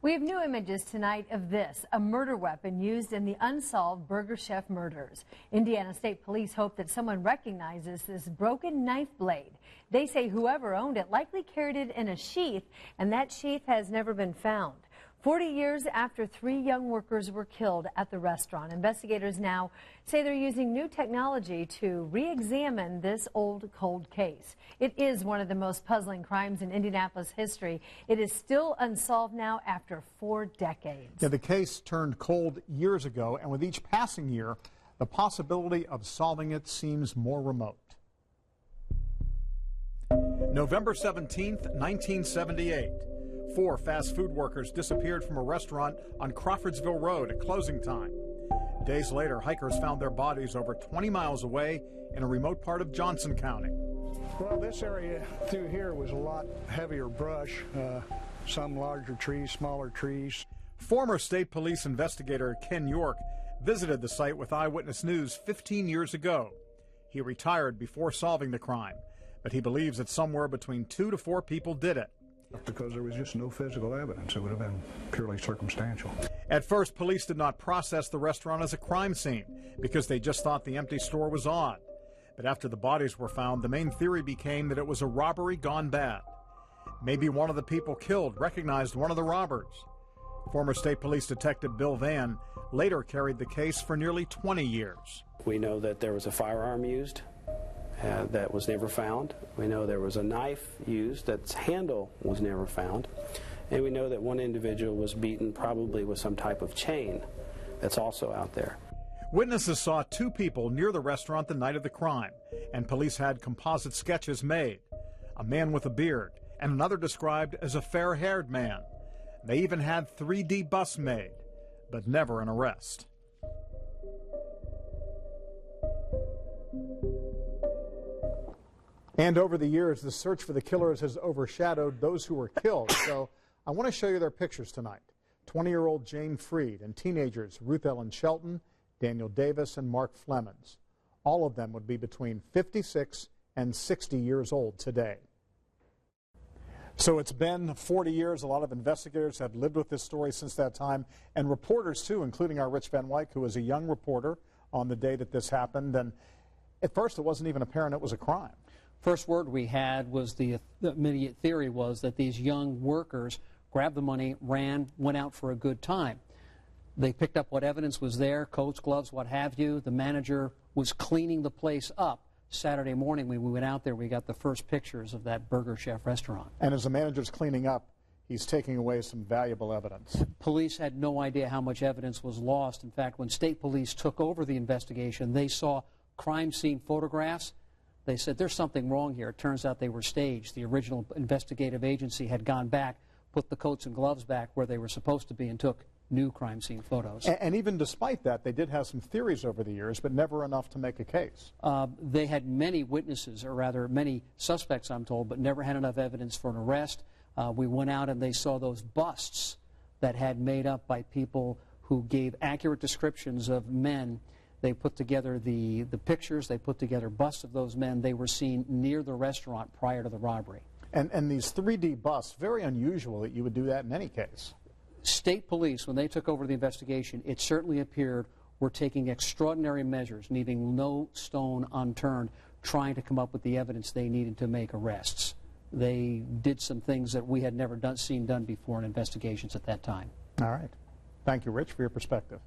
We have new images tonight of this, a murder weapon used in the unsolved Burger Chef murders. Indiana State Police hope that someone recognizes this broken knife blade. They say whoever owned it likely carried it in a sheath, and that sheath has never been found. 40 years after 3 young workers were killed at the restaurant, investigators now say they're using new technology to re-examine this old cold case. It is one of the most puzzling crimes in Indianapolis history. It is still unsolved now after 4 decades. Yeah, the case turned cold years ago, and with each passing year, the possibility of solving it seems more remote. November 17th, 1978. 4 fast food workers disappeared from a restaurant on Crawfordsville Road at closing time. Days later, hikers found their bodies over 20 miles away in a remote part of Johnson County. Well, this area through here was a lot heavier brush, some larger trees, smaller trees. Former state police investigator Ken York visited the site with Eyewitness News 15 years ago. He retired before solving the crime, but he believes that somewhere between 2 to 4 people did it. Because there was just no physical evidence. It would have been purely circumstantial. At first, police did not process the restaurant as a crime scene because they just thought the empty store was odd. But after the bodies were found, the main theory became that it was a robbery gone bad. Maybe one of the people killed recognized one of the robbers. Former State Police Detective Bill Vann later carried the case for nearly 20 years. We know that there was a firearm used. That was never found. We know there was a knife used that's handle was never found. And we know that one individual was beaten probably with some type of chain that's also out there. Witnesses saw 2 people near the restaurant the night of the crime, and police had composite sketches made. A man with a beard and another described as a fair-haired man. They even had 3D busts made, but never an arrest. And over the years, the search for the killers has overshadowed those who were killed. So I want to show you their pictures tonight. 20-year-old Jane Freed and teenagers Ruth Ellen Shelton, Daniel Davis, and Mark Flemons. All of them would be between 56 and 60 years old today. So it's been 40 years. A lot of investigators have lived with this story since that time, and reporters too, including our Rich Van Wyk, who was a young reporter on the day that this happened. And at first, it wasn't even apparent it was a crime. First word we had was the immediate theory was that these young workers grabbed the money, ran, went out for a good time. They picked up what evidence was there, coats, gloves, what have you. The manager was cleaning the place up. Saturday morning when we went out there, we got the first pictures of that Burger Chef restaurant. And as the manager's cleaning up, he's taking away some valuable evidence. Police had no idea how much evidence was lost. In fact, when state police took over the investigation, they saw crime scene photographs. They said, there's something wrong here. It turns out they were staged. The original investigative agency had gone back, put the coats and gloves back where they were supposed to be, and took new crime scene photos. And even despite that, they did have some theories over the years, but never enough to make a case. They had many witnesses, or rather many suspects, I'm told, but never had enough evidence for an arrest. We went out and they saw those busts that had made up by people who gave accurate descriptions of men. They put together the pictures, they put together busts of those men. They were seen near the restaurant prior to the robbery. And these 3D busts, very unusual that you would do that in any case. State police, when they took over the investigation, it certainly appeared were taking extraordinary measures, leaving no stone unturned, trying to come up with the evidence they needed to make arrests. They did some things that we had never seen done before in investigations at that time. All right. Thank you, Rich, for your perspective.